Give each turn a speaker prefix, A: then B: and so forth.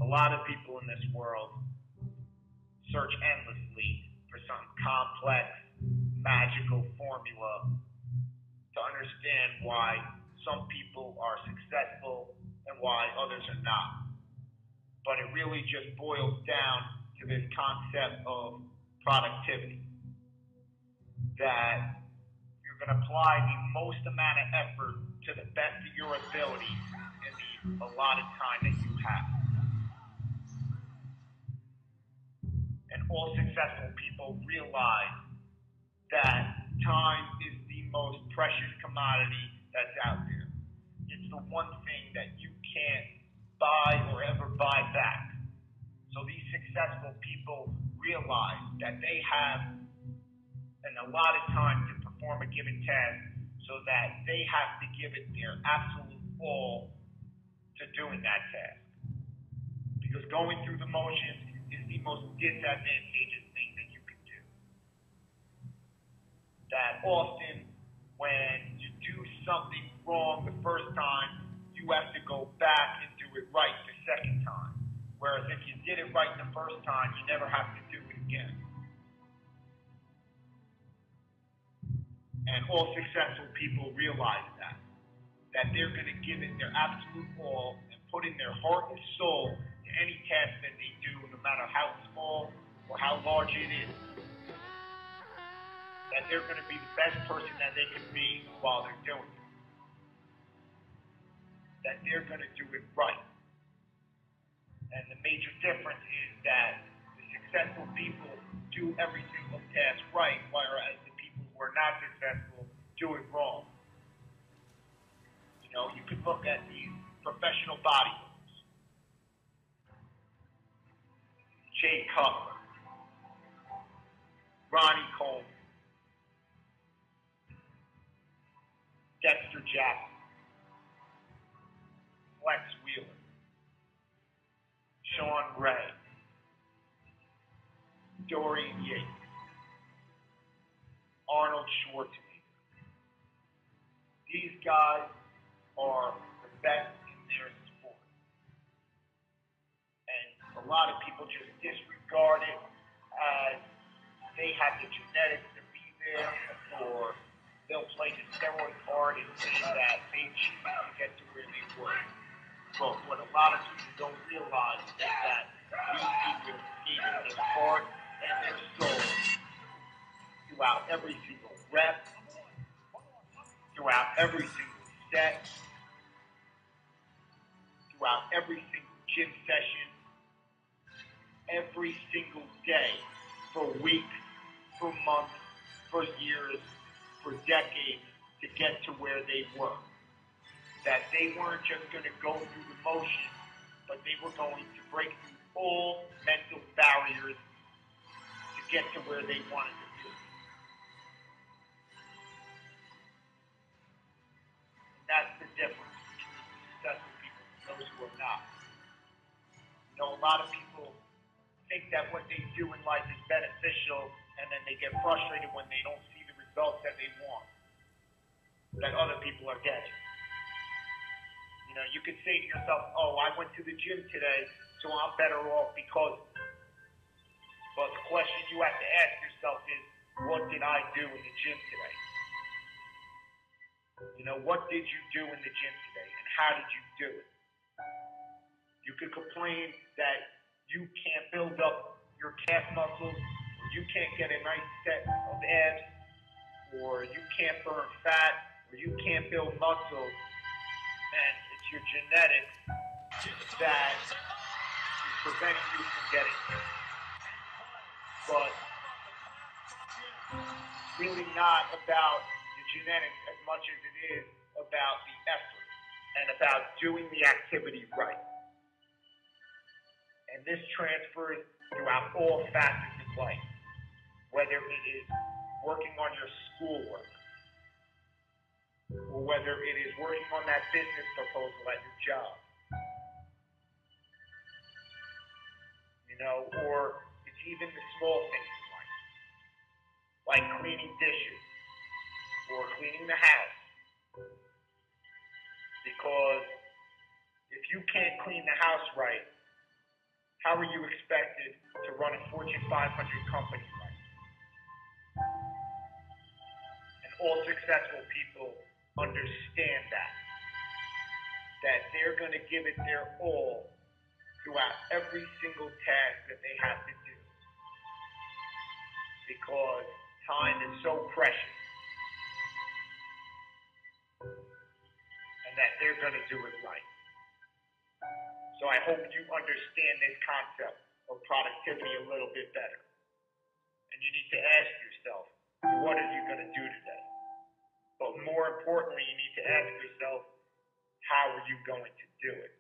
A: A lot of people in this world search endlessly for some complex, magical formula to understand why some people are successful and why others are not. But it really just boils down to this concept of productivity. That you're going to apply the most amount of effort to the best of your ability in the allotted time that you have. And all successful people realize that time is the most precious commodity that's out there. It's the one thing that you can't buy or ever buy back. So these successful people realize that they have an allotted time to perform a given task, so that they have to give it their absolute all to doing that task. Because going through the motions is the most disadvantageous thing that you can do. That often when you do something wrong the first time, you have to go back and do it right the second time. Whereas if you did it right the first time, you never have to do it again. And all successful people realize that they're going to give it their absolute all and put in their heart and soul to any task that they do, no matter how small or how large it is. That they're going to be the best person that they can be while they're doing it. That they're going to do it right. And the major difference is that the successful people do every single task right, whereas the people who are not successful do it wrong. You know, you could look at these professional bodybuilders. Jay Cutler, Ronnie Coleman, Dexter Jackson, Flex Wheeler, Sean Ray, Dorian Yates, Arnold Schwarzenegger. These guys are the best in their sport. And a lot of people just disregard it as they have the genetics to be there, or they'll play the steroid card and say that they cheated to get to where they were. But what a lot of people don't realize is that these people gave it their heart and their soul throughout every single rep, throughout every single set, throughout every single gym session, every single day, for weeks, for months, for years, for decades, to get to where they were. That they weren't just going to go through the motions, but they were going to break through all mental barriers to get to where they wanted to be. And that's the difference between successful people and those who are not. You know, a lot of people think that what they do in life is beneficial, and then they get frustrated when they don't see the results that they want, that other people are getting. You know, you could say to yourself, oh, I went to the gym today, so I'm better off because. But the question you have to ask yourself is, what did I do in the gym today? You know, what did you do in the gym today, and how did you do it? You could complain that you can't build up your calf muscles, or you can't get a nice set of abs, or you can't burn fat, or you can't build muscle, and it's your genetics that is preventing you from getting there. But it's really not about the genetics as much as it is about the effort and about doing the activity right. And this transfers throughout all facets of life, whether it is working on your schoolwork, or whether it is working on that business proposal at your job. You know, or it's even the small things in life, like cleaning dishes or cleaning the house. Because if you you can't clean the house right, how are you expected to run a Fortune 500 company right? And all successful people understand that they're going to give it their all throughout every single task that they have to do. Because time is so precious. And that they're going to do it right. So I hope you understand this concept of productivity a little bit better. And you need to ask yourself, what are you going to do today? But more importantly, you need to ask yourself, how are you going to do it?